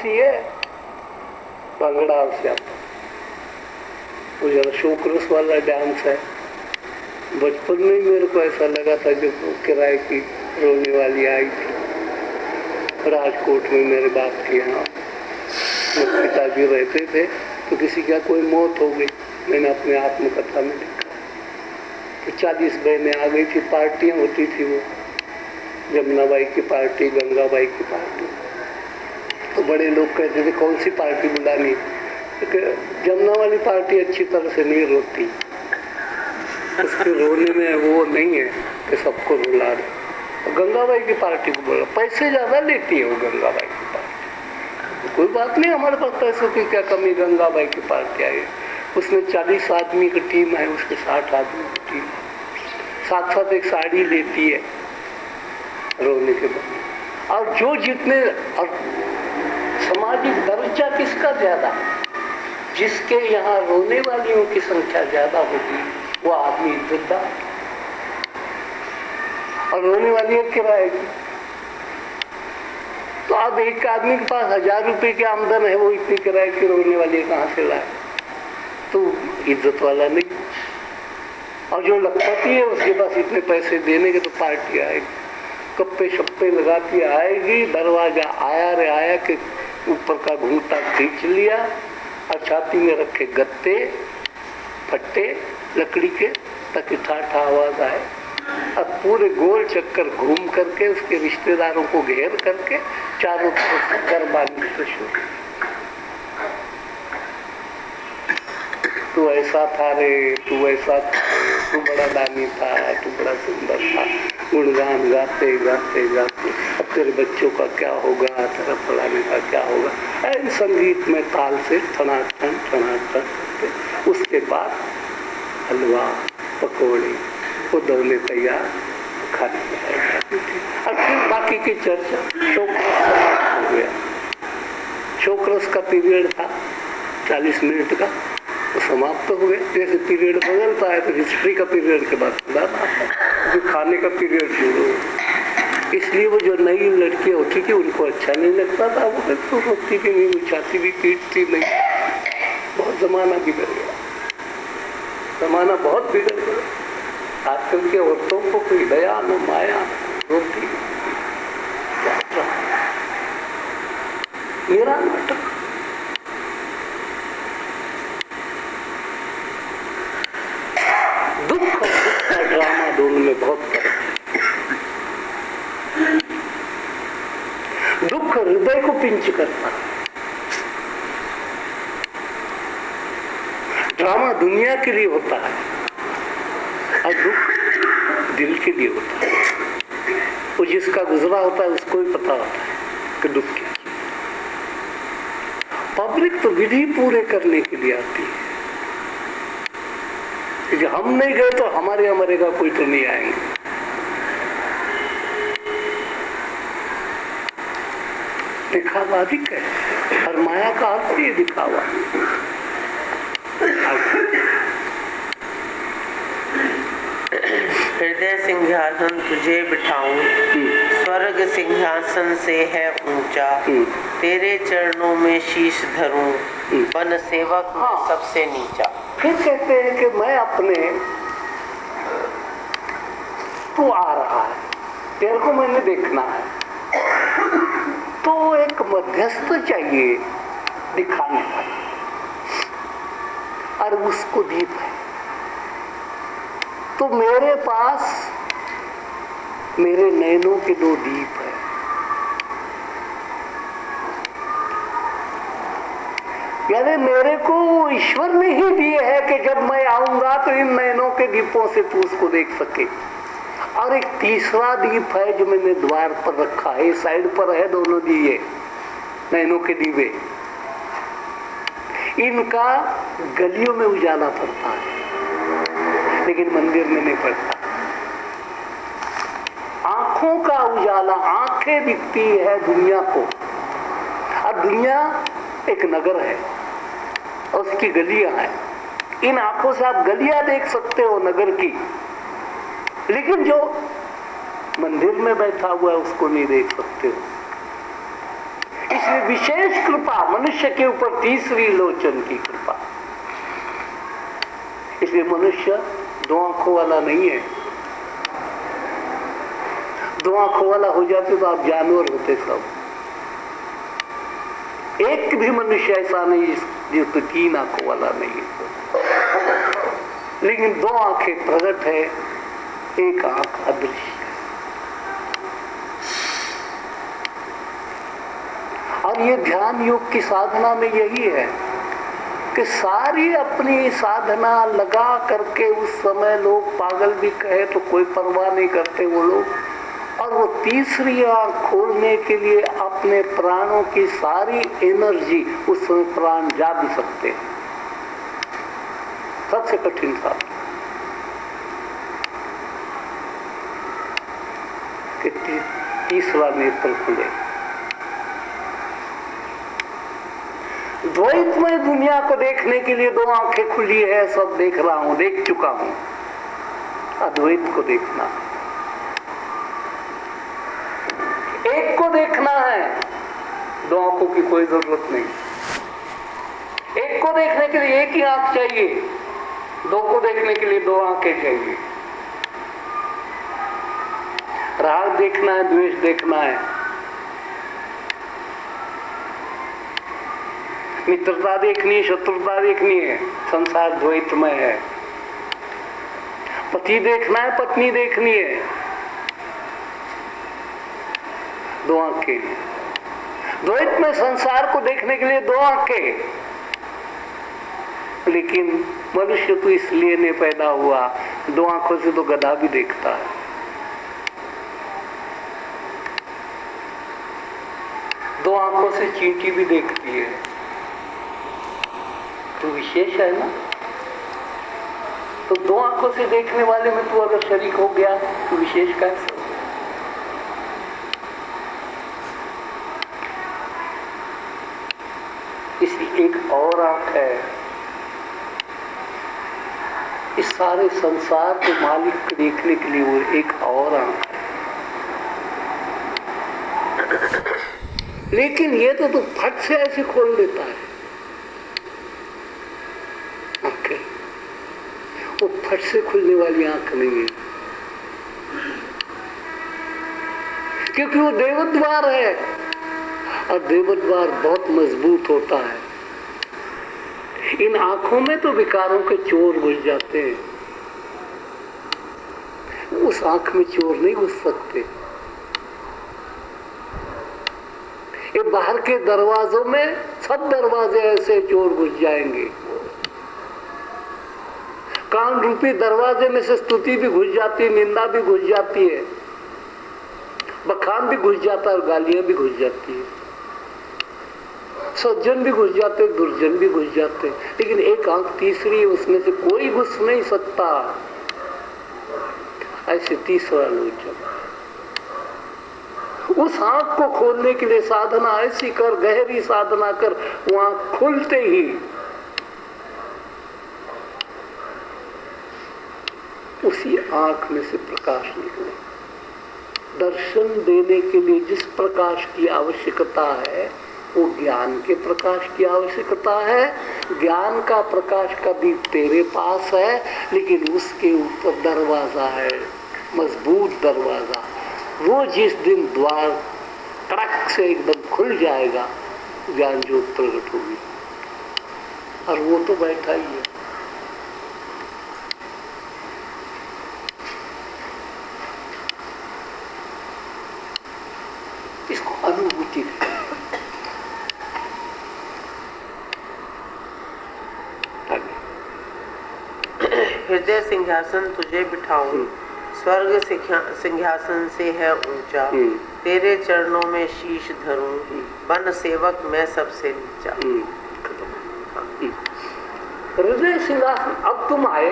सी है, बंगड़ा से आता। वो जरा शोक रस वाला डांस है। बचपन में मेरे को ऐसा लगा था जब किराए की रोने वाली आई थी राजकोट में मेरे बाप के यहाँ, पिताजी रहते थे, तो किसी का कोई मौत हो गई। मैंने अपने आत्मकथा में लिखा तो 40 बहनें आ गई थी, पार्टियां होती थी, वो जमुनाबाई की पार्टी, गंगाबाई की पार्टी। तो बड़े लोग कहते थे कौन सी पार्टी बुलानी, जमुना वाली पार्टी अच्छी तरह से नहीं रोती, उसके रोने में वो नहीं है कि सबको रुला दे। गंगाबाई की पार्टी को बोला, पैसे ज्यादा लेती है वो गंगाबाई की पार्टी। कोई बात नहीं, हमारे पास पैसों की क्या कमी, गंगाबाई की पार्टी आई है, उसमें 40 आदमी की टीम है, उसके 60 आदमी की टीम, साथ साथ एक साड़ी लेती है रोने के बाद। और जो जितने, और सामाजिक दर्जा किसका ज्यादा, जिसके यहाँ रोने वालियों की संख्या ज्यादा होगी वो आदमी इज्जतदार, और रोने वाली है किराए की। तो अब एक आदमी के पास 1000 रुपए की आमदन है, वो इतनी किराए की रोने वाली कहाँ से लाए, तो इज्जत वाला नहीं। और जो लखपति है उसके पास इतने पैसे देने के, तो पार्टी आएगी, कप्पे शप्पे लगाती आएगी, दरवाजा आया रे आया के ऊपर का घूंटा खींच लिया और छाती में रखे गत्ते फट्टे लकड़ी के ताकि ठाठा आवाज आए, अब पूरे गोल चक्कर घूम करके उसके रिश्तेदारों को घेर करके चारों तरफ गरबानी शुरू। तू ऐसा था रे, तू ऐसा था, तू बड़ा दानी था, तू बड़ा सुंदर था, गुणगान गाते गाते गाते, अब तेरे बच्चों का क्या होगा, तेरा फलाने का क्या होगा, ऐसे संगीत में ताल से ठनाठन ठनाठन। उसके बाद हलवा पकौड़े वो दौले तैयार खाने में। और फिर बाकी की चर्चा शोकरस हो गया। शोकरस का पीरियड था 40 मिनट का, तो समाप्त हो गया। जैसे पीरियड बदलता है तो हिस्ट्री का पीरियड के बाद फिर खाने का पीरियड शुरू। इसलिए वो जो नई लड़कियां होती थी उनको अच्छा नहीं लगता था, वो तो रोती भी नहीं, मुछाती भी, पीटती नहीं। बहुत जमाना बिगड़ गया, जमाना बहुत बिगड़ गया। आजकल के औरतों को कोई दया न माया, रोटी मेरा नाटक। दुख और दुख का ड्रामा दोनों में बहुत फर्क है। दुख हृदय को पिंच करता है, ड्रामा दुनिया के लिए होता है और दुख दिल के लिए होता है। वो जिसका गुजरा होता है उसको ही पता होता है कि दुख क्या। पब्लिक तो विधि पूरे करने के लिए आती है, क्योंकि हम नहीं गए तो हमारे यहाँ मरेगा कोई तो नहीं आएंगे। दिखावा अधिक है और माया का अर्थ ही दिखावा। हृदय सिंहासन तुझे बिठाऊं, स्वर्ग सिंहासन से है ऊंचा, तेरे चरणों में शीश धरूं, बन सेवक में सबसे नीचा। फिर कहते हैं कि मैं अपने, तू आ रहा है, तेरे को मैंने देखना है, तो एक मध्यस्थ चाहिए दिखाने का, और उसको दीप है। तो मेरे पास मेरे नैनों के 2 दीप है। यानी मेरे को ईश्वर ने ही दिए है कि जब मैं आऊंगा तो इन नैनों के दीपों से तू उसको देख सके। और एक तीसरा दीप है जो मैंने द्वार पर रखा है, साइड पर है दोनों दिए, नैनों के दीवे। इनका गलियों में उजाला पड़ता है लेकिन मंदिर में नहीं पड़ता। आंखों का उजाला, आंखें दिखती है दुनिया को, और दुनिया एक नगर है और उसकी गलियां हैं। इन आंखों से आप गलियां देख सकते हो नगर की, लेकिन जो मंदिर में बैठा हुआ है उसको नहीं देख सकते हो। इसलिए विशेष कृपा मनुष्य के ऊपर तीसरी लोचन की कृपा। इसलिए मनुष्य दो आंखों वाला नहीं है। दो आंखों वाला हो जाते तो आप जानवर होते सब। एक भी मनुष्य ऐसा नहीं जो तो तीन आंखों वाला नहीं है, लेकिन दो आंखें प्रकट है, एक आंख अदृश्य। और ये ध्यान योग की साधना में यही है कि सारी अपनी साधना लगा करके उस समय लोग पागल भी कहे तो कोई परवाह नहीं करते वो लोग, और वो तीसरी आंख खोलने के लिए अपने प्राणों की सारी एनर्जी, उस समय प्राण जा भी सकते हैं। सबसे कठिन साधना कि तीसरा नेत्र खुले। द्वैतमय दुनिया को देखने के लिए दो आंखें खुली है, सब देख रहा हूं, देख चुका हूं। अद्वैत को देखना, एक को देखना है, दो आंखों की कोई जरूरत नहीं। एक को देखने के लिए एक ही आंख चाहिए, दो को देखने के लिए दो आंखें चाहिए। राग देखना है, द्वेष देखना है, मित्रता देखनी है, शत्रुता देखनी है, संसार द्वैतमय है। पति देखना है, पत्नी देखनी है, दो आंखें। द्वैत में संसार को देखने के लिए दो आंखें। लेकिन मनुष्य तो इसलिए नहीं पैदा हुआ, दो आंखों से तो गधा भी देखता है। दो आंखों से चींटी भी देखती है, तो विशेष है ना। तो दो आंखों से देखने वाले में तू अगर शरीक हो गया तो विशेष कैसे? इसकी एक और आंख है, इस सारे संसार के मालिक को देखने के लिए वो एक और आंख है। लेकिन ये तो फट से ऐसे खोल देता है आंखें, वो फट से खुलने वाली आंख नहीं है, क्योंकि वो देवद्वार है, और देवद्वार बहुत मजबूत होता है। इन आंखों में तो विकारों के चोर घुस जाते हैं, उस आंख में चोर नहीं घुस सकते। ये बाहर के दरवाजों में सब दरवाजे ऐसे चोर घुस जाएंगे। कान रूपी दरवाजे में से स्तुति भी घुस जाती है, निंदा भी घुस जाती है, बखान भी घुस जाता है और गालियां भी घुस जाती है। सज्जन भी घुस जाते, दुर्जन भी घुस जाते, लेकिन एक आंख तीसरी है, उसमें से कोई घुस नहीं सकता। ऐसे तीसरा लोचन, उस आंख को खोलने के लिए साधना ऐसी कर, गहरी साधना कर, वो आंख खुलते ही उसी आंख में से प्रकाश निकले। दर्शन देने के लिए जिस प्रकाश की आवश्यकता है वो ज्ञान के प्रकाश की आवश्यकता है। ज्ञान का प्रकाश का दीप तेरे पास है, लेकिन उसके ऊपर दरवाजा है, मजबूत दरवाजा। वो जिस दिन द्वार कड़क से एकदम खुल जाएगा, ज्ञान ज्योत प्रकट होगी, और वो तो बैठा ही है। इसको अनुभूति है। हृदय सिंहासन तुझे बिठाऊं, स्वर्ग सिंहासन से है ऊंचा, तेरे चरणों में शीश धरूं, बन सेवक मैं सबसे नीचा। हृदय सिंहासन। अब तुम आए,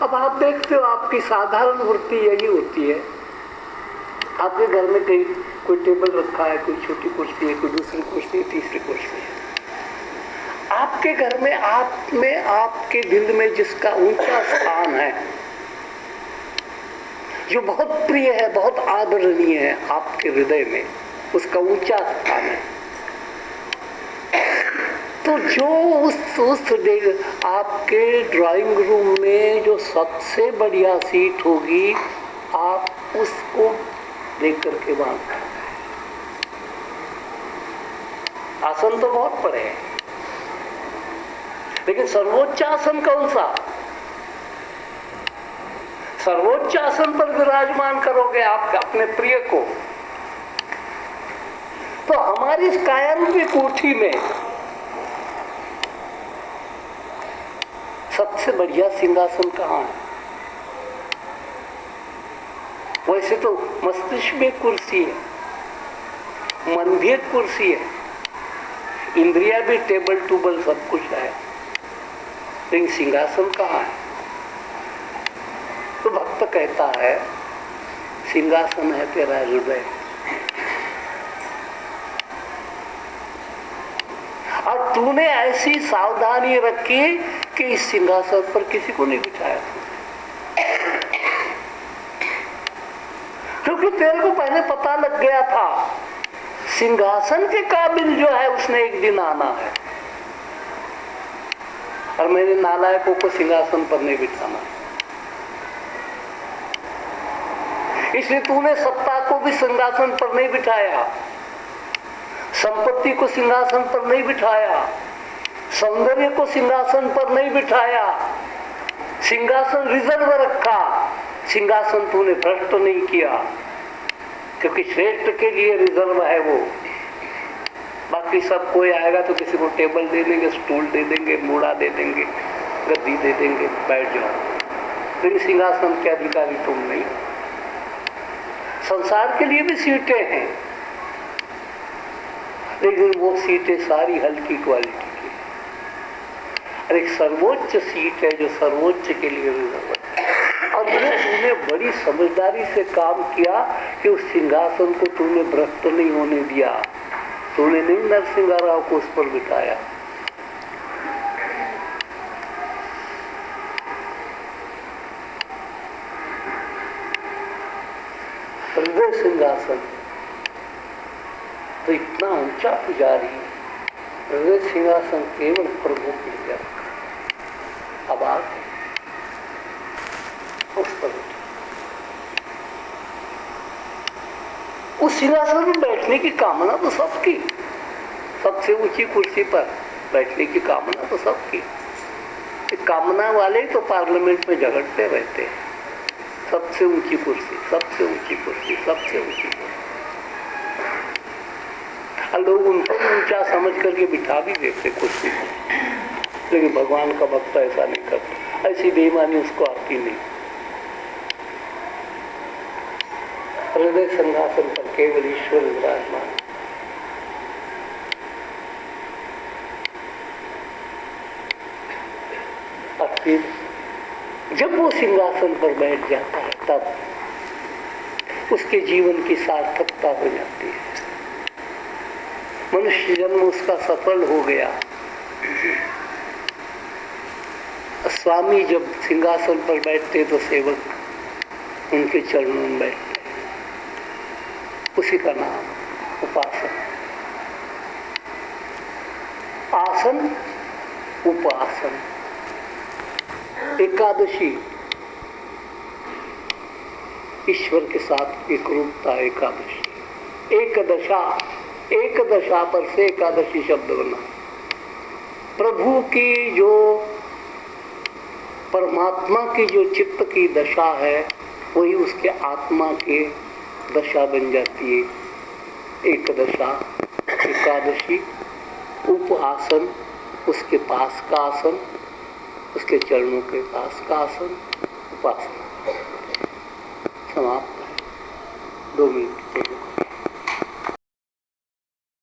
अब आप देखते हो आपकी साधारण वृत्ति यही होती है। आपके घर में कहीं कोई टेबल रखा है, कोई छोटी कुर्सी है, कोई दूसरी कुर्सी है, तीसरी कुर्सी है। आपके घर में आपके दिल में जिसका ऊंचा स्थान है, जो बहुत प्रिय है, बहुत आदरणीय है आपके हृदय में, उसका ऊंचा स्थान है। तो जो आपके ड्राइंग रूम में जो सबसे बढ़िया सीट होगी, आप उसको लेकर के वहां खड़े। आसन तो बहुत पड़े हैं, लेकिन सर्वोच्च आसन कौन सा? सर्वोच्च आसन पर विराजमान करोगे आप अपने प्रिय को। तो हमारी इस कायारूपी कोठी में सबसे बढ़िया सिंहासन कहाँ है? वैसे तो मस्तिष्क में कुर्सी है, मन भी एक कुर्सी है, इंद्रिया भी टेबल टूबल सब कुछ है, लेकिन सिंहासन कहाँ है? तो भक्त कहता है सिंहासन है तेरा हृदय। और तूने ऐसी सावधानी रखी कि इस सिंहासन पर किसी को नहीं बिठाया, क्योंकि तेरे को पहले पता लग गया था सिंहासन के काबिल जो है उसने एक दिन आना है, और मेरे नालायकों को सिंहासन पर नहीं बिठाना। इसलिए तूने सत्ता को भी सिंहासन पर नहीं बिठाया, संपत्ति को सिंहासन पर नहीं बिठाया, सौंदर्य को सिंहासन पर नहीं बिठाया, सिंहासन रिजर्व रखा। सिंहासन तूने भ्रष्ट नहीं किया, क्योंकि श्रेष्ठ के लिए रिजर्व है वो। बाकी सब कोई आएगा तो किसी को टेबल दे देंगे, स्टूल दे देंगे, मूड़ा दे देंगे, गद्दी दे देंगे, बैठ जाओ, लेकिन सिंहासन के अधिकारी तुम नहीं। संसार के लिए भी सीटें हैं, लेकिन वो सीटें सारी हल्की क्वालिटी की। और एक सर्वोच्च सीट है जो सर्वोच्च के लिए रिजर्व है। और तूने बड़ी समझदारी से काम किया कि उस सिंहासन को तूने भ्रष्ट नहीं होने दिया। तूने नहीं नरसिंह राव को उस पर बिठाया। हृदय सिंहासन तो इतना ऊंचा पुजारी, हृदय सिंहासन केवल प्रभु के लिए रखा। अब आप उस पर उस सिंहासन पर बैठने की कामना तो सबकी, सबसे ऊंची कुर्सी पर बैठने की कामना तो सबकी। कामना वाले तो पार्लियामेंट में झगड़ते रहते हैं, सबसे ऊंची कुर्सी, सबसे ऊंची कुर्सी, सबसे ऊंची कुर्सी। लोग उनको ऊंचा समझ करके बिठा भी देते कुर्सी को, लेकिन भगवान का भक्त ऐसा नहीं करता। ऐसी बेईमानी उसको आती नहीं। हृदय सिंहासन पर केवल ईश्वर विराजमान। और फिर जब वो सिंहासन पर बैठ जाता है तब उसके जीवन की सार्थकता हो जाती है। मनुष्य जन्म उसका सफल हो गया। स्वामी जब सिंहासन पर बैठते तो सेवक उनके चरणों में बैठते, उसी का नाम उपासन। आसन, उपासन। एकादशी ईश्वर के साथ एक रूपता। एकादशी एक दशा, एक दशा पर से एकादशी शब्द बना। प्रभु की जो परमात्मा की जो चित्त की दशा है वही उसके आत्मा के दशा बन जाती है। एक दशा, एकादशी, उपासन, उसके पास का आसन, उसके चरणों के पास का आसन, उपासना। समाप्त है। 2 मिनट।